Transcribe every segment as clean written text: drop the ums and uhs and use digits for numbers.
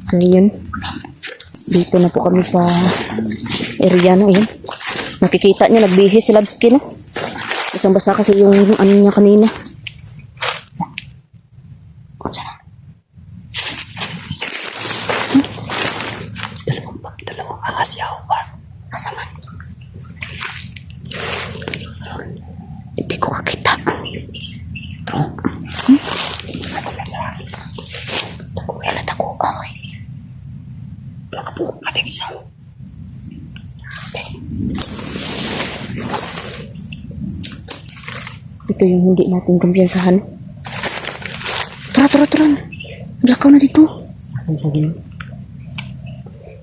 So yun, dito na po kami sa area na yun. Nakikita nyo, nagbihis si Labsky na. Isang basa kasi yung ano niya kanina. Dalawang ahas yaw pa. Asa man? Hindi ko kakita. True. Wala na ako. Okay. Nakabuo natin isang. Ito yung hindi natin kumpiyansahan. Tara. Lakaw na dito. Ano sabi niyo?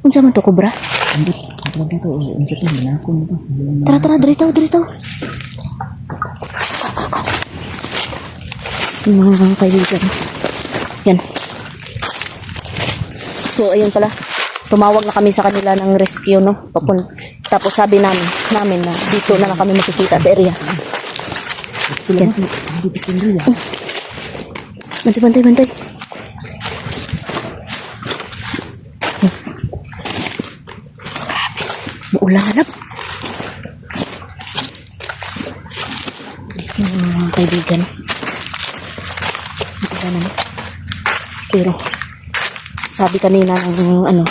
Unsa man to, Cobra? Hindi. Ano ba ito? Ang sabi niyo, ako mo ba? Tara, dirito. Yung mga kaibigan. Yan. So, ayun pala. Tumawag na kami sa kanila ng rescue, no? Tapos sabi namin na dito na kami makikita sa area. Yan. Bantay. Maulan na. Mga kaibigan. Maulan na. Pero, sabi kanina ng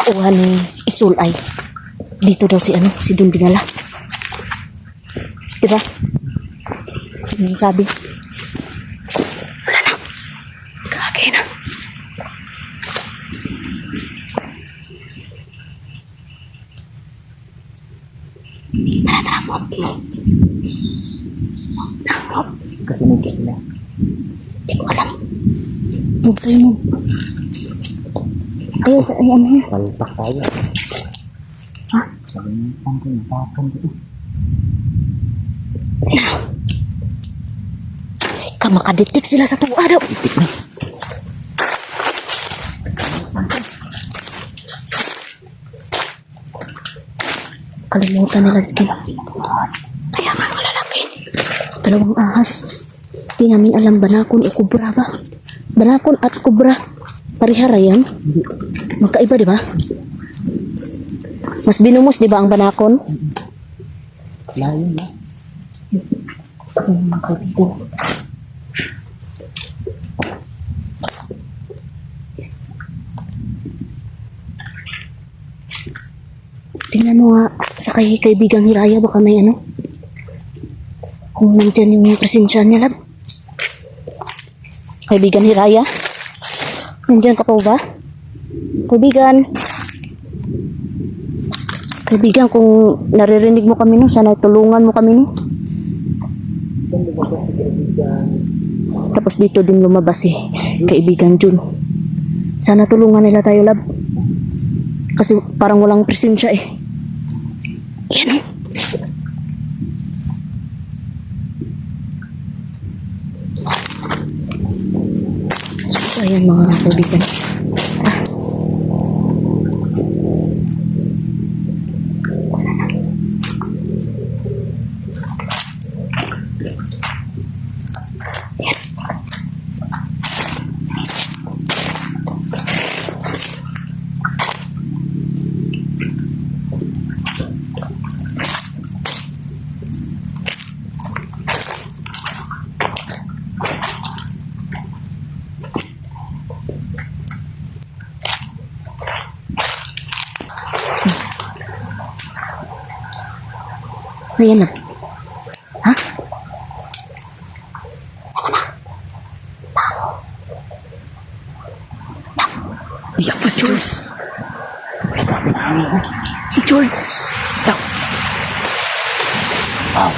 tauhan ni Isul ay dito daw si Dun dinala. Diba? Yung sabi. Wala na. Kagay na. Tara, mom. Kasunod ka sila. Hindi ko alam. Huwag tayo mo. Ayaw sa ano yan. Palpak tayo. Ha? Sabi niyo, napakon dito. Makaditik sila sa tuwa daw. Kalimutan nila skin. Kaya nga malalaki. Dalawang ahas. Di namin alam banakon o kubra ba? Banakon at kubra. Parihara yan. Magkaiba, di ba? Mas binumos, di ba, ang banakon? Layo na. Magkaibigan. Tingnan mo nga sa kaibigang Hiraya, baka may kung nandyan yung presensya niya, lab. Kaibigan Hiraya? Nandyan ka po ba? Kaibigan, kung naririnig mo kami sana tulungan mo kami Tapos dito din lumabas kaibigan Jun. Sana tulungan nila tayo, lab. Kasi parang walang presensya Yan So, ayan mga kaibigan. Ayan na. Ha? Saan na? Iya, si George. Si George. Daw. Wow.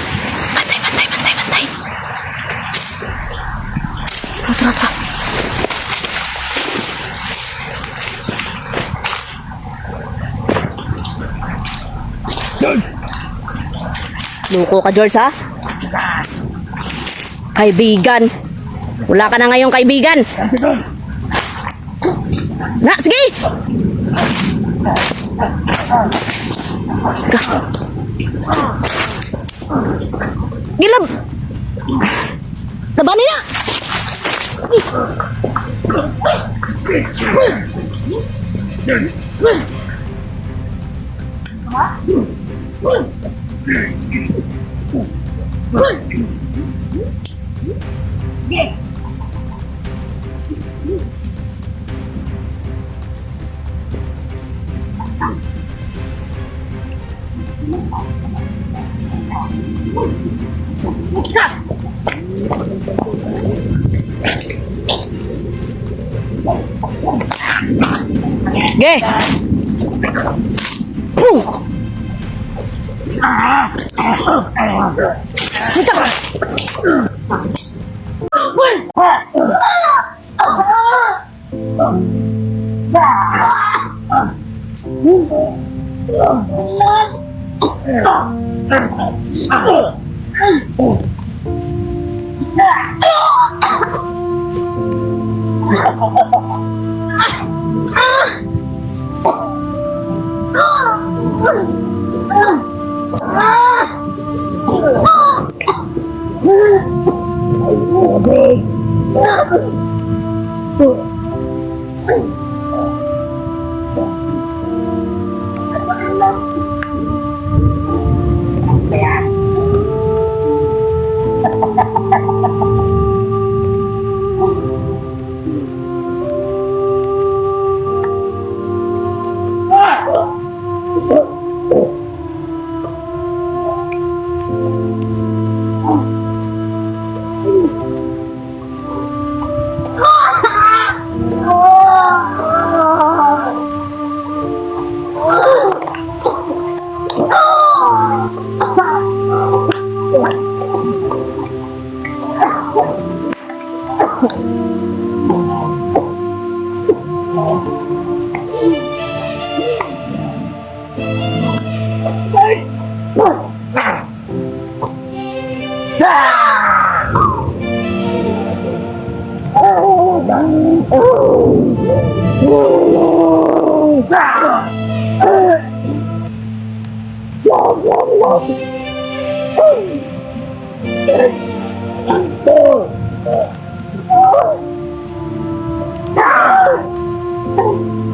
Bantay. Tara. George! Luko ka, George, ha? Kaibigan. Wala ka na ngayong kaibigan. Na, sige! Gilab! Labanin na! Ge! Puh! Kita ka!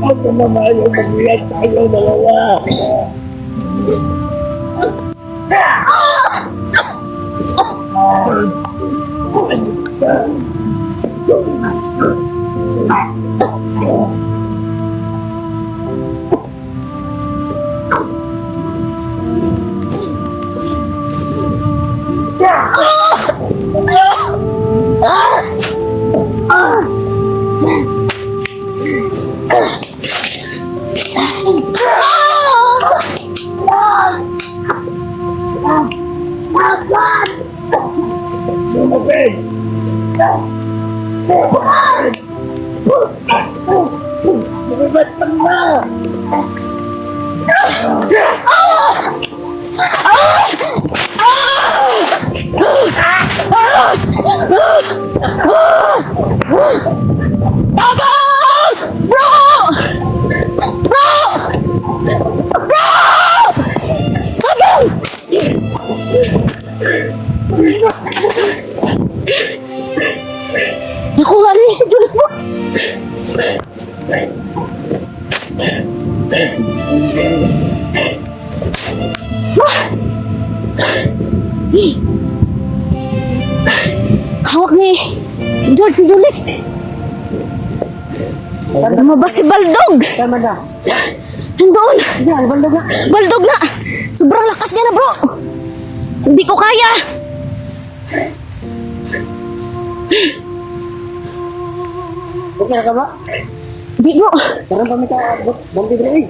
Ako naman yung mag-iyak tayo dalawa. Naku nga rin si Juliet mo. Hawak ni George si Juliet. Ano ba si Baldog? Tama na. Nandoon. Yan, banda na. Baldog na. Sobrang lakas niya na, bro. Hindi ko kaya! Okay na ka ba? Hindi bro. Karang kami ka, bambi dito eh.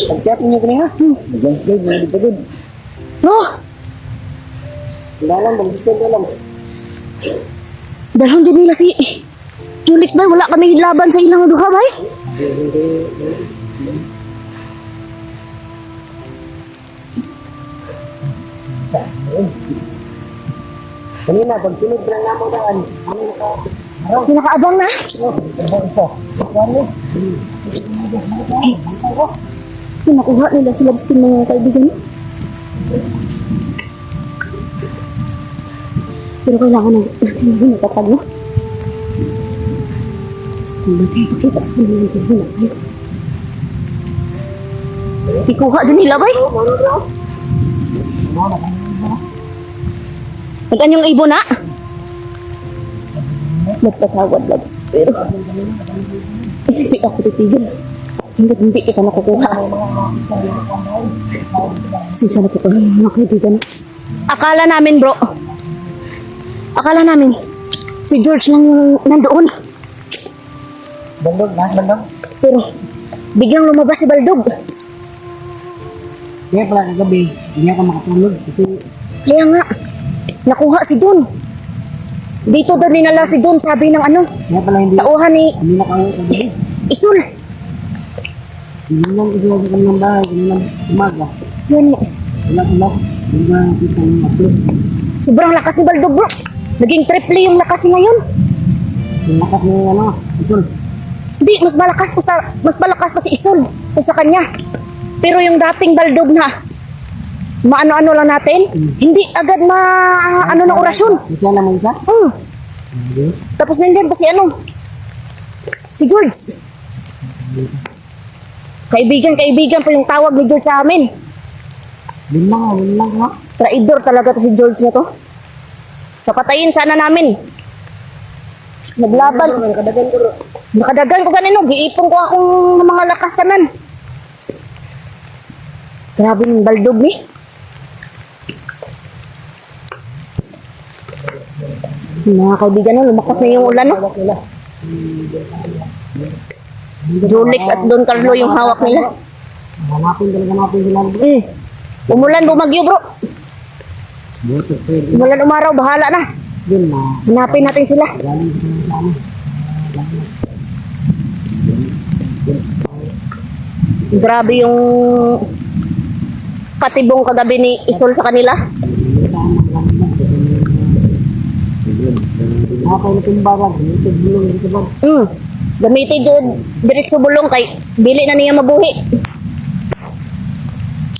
Pag-chat niyo ka niya. Mag-chat niyo, hindi pa good. Bro, Wala lang, bang-chat lang. dalhan din nila si Julix bay. Wala kami laban sa ilang duha bay. Kanina, pag sunod lang naman daan, ano na ka? Pinakaabang na. Nakuha nila si Labskin mga kaibigan. Pero kailangan natin natatag mo. Hindi tayo pakita sa kanila ng hinakay. Ikuha dyan nila bay. Nagkan yung ibo na. Nagpatawad lang. Pero hindi ako titigil. Hindi kita nakukuha. Sinsya na po kami mga kaibigan. Akala namin bro. Akala namin si George lang yung nandoon. Bandog, lahat bandog. Pero biglang lumabas si Baldog. Kaya pala kagabi, hindi ako makatulog kasi Kaya nga, nakuha si Don. Dito daw dinala si Don, sabi ng ano, kaya pala tauhan ni hindi nakauwi kagabi. Isul. Hindi lang isulog kami ng bahay, hindi lang umaga. Yan eh. Wala, hindi ba kita yung upload. Sobrang lakas ni Baldog bro. Naging triple yung lakas niya ngayon. Yung lakas ni ano, isul. Hindi, mas malakas pa si Isul kaysa kanya. Pero yung dating Baldog na maano-ano lang natin, hindi agad ano ng orasyon. Kasi naman isa? Hindi. Tapos nandiyan pa si ano? Si George. Kaibigan pa yung tawag ni George sa amin. Yun lang ha. Traidor talaga to si George na to. Kapatayin sana namin. Naglaban. Nakadagan ko. Nakadagan ko ganino. Giipon ko akong mga lakas tanan. Grabe yung Baldog ni. Mga kaibigan no, lumakas na yung ulan no. Julix at Don Carlo yung hawak nila. Hanapin talaga natin sila. Umulan, bumagyo bro. Buto, pwede. Umulan umaraw, bahala na. Yun na. Hanapin natin sila. Galing sa ano. Grabe yung patibong kagabi ni Isol sa kanila. Nakakay na timbaran. Ito bulong dito ba? Gamitin doon diretso bulong kay bili na niya mabuhi.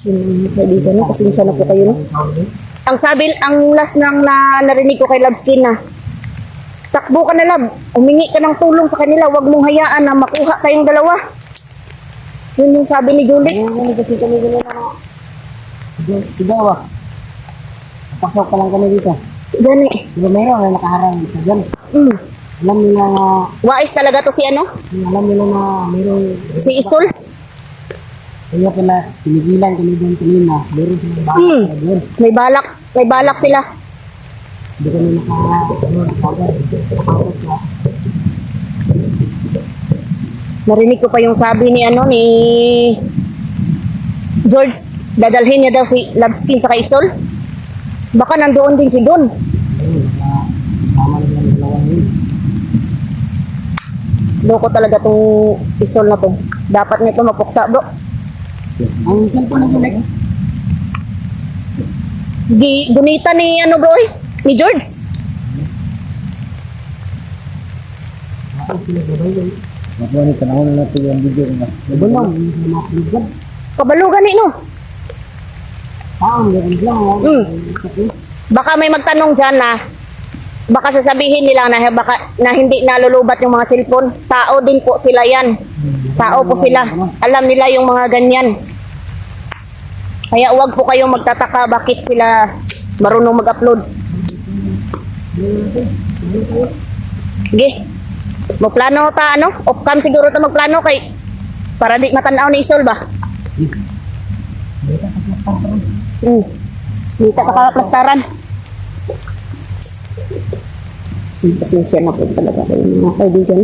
Yung kaibigan na, pasensya na po kayo no. Ang sabi, ang last nang narinig ko kay Labskin na, takbo ka na Lab, humingi ka ng tulong sa kanila, wag mong hayaan na makuha kayong dalawa. Yun yung sabi ni Julix. Kasi kami gano'n na. Sigaw ah. Pasok pa lang kami dito. Gani. Diba mayroon na nakaharang sa dyan. Alam nila na, Wais talaga to si ano? alam nila na mayroong, Si Isol. kaya pala, pinigilan kami doon kanina. Meron silang bakit na doon. May balak sila. Hindi kami nakagad na. Narinig ko pa yung sabi ni ano ni George, dadalhin niya daw si Labskin sa Isol. Baka nandoon din si Don. Ayun, tama na lang dalawa yun. Loko talaga tong Isol na to. Dapat nito mapuksa bro. Ang cellphone na yun, Gunita ni ano bro eh, ni George. Makuha ni panahon na natin yung video na. Nabulang, makaligan. Kabalugan ni no. Meron lang. Baka may magtanong dyan na baka sasabihin nila na baka na hindi nalulubat yung mga cellphone. Tao din po sila yan. Tao po sila. Alam nila yung mga ganyan. Kaya huwag po kayong magtataka bakit sila marunong mag-upload. Sige. Magplano ta ano? Off-cam siguro ta magplano kay para di matanaw ni Isol ba? Dito ka plastaran. Pasensya na po talaga kayo mga kaibigan.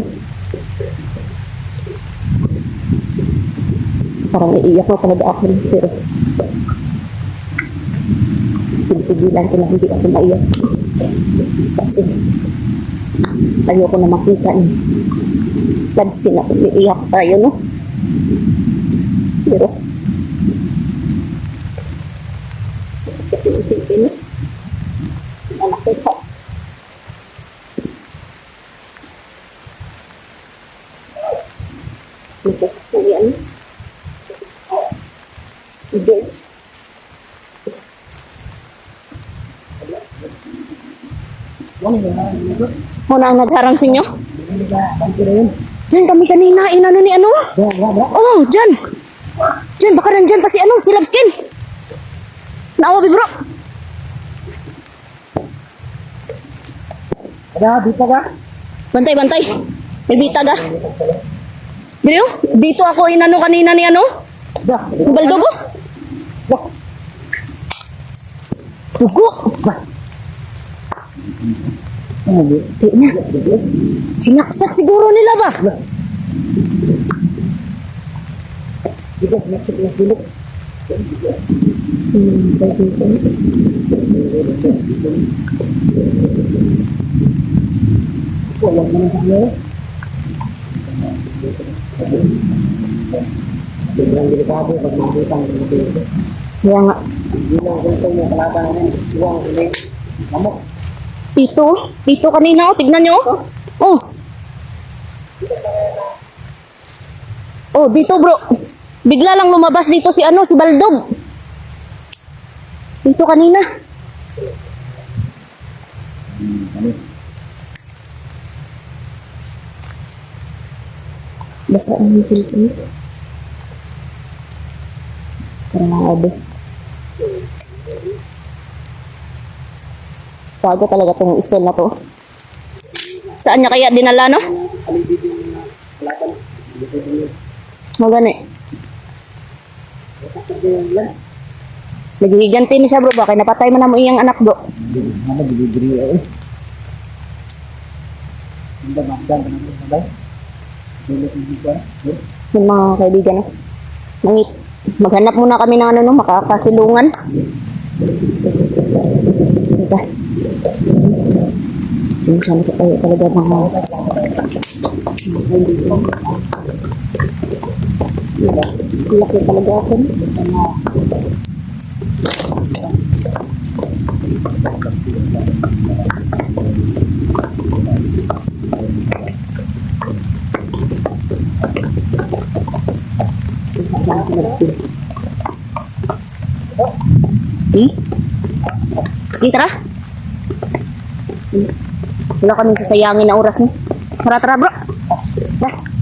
Parang naiiyak na talaga ako. Pero pinipigilan ko na hindi ako maiyak. Kasi ayoko na makita niya. Lanskin ako, iiyak tayo, no? Pero isipin, no? Anak ko pa. Ito, yan. Girls. Muna ang nagharang sa inyo? Diyan kami kanina, inano ni ano? Oh, diyan. Diyan, baka nandyan pa si ano, si Labskin. Naawa, bro. Ada, dito ka? Bantay, bantay. May bitag ah. Bro, dito ako inano kanina ni ano? Dah, Baldogo. dah. Dugo. Di na. Sinaksak siguro nila ba? Dito, masuk na dulu. Walang naman sa kanya. Sobrang delikado pag makita ang mga dito. Kaya nga. Hindi lang ganito yung kalaban namin. Iwang ulit. Mamok. Dito kanina, oh, tignan nyo. Oh. Oh, dito bro. Bigla lang lumabas dito si ano, si Baldog. Dito kanina. Basta ang cellphone. Parang nakabe. Bago talaga itong isel na to. Saan niya kaya dinala, no? Magani. Nagigiganti ni siya bro, baka napatay man na mo iyang anak bro. Ano, bibigri eh. Hindi, magdan ka naman sabay. Dulot ng dito. Yung mga kaibigan, no? Maghanap muna kami ng ano, no? Makakasilungan. Diba? Sinasyan ko tayo talaga mga kaibigan. Diba? Laki talaga ako. Tara. Wala kami sasayangin na oras ni. Tara, bro. Tara.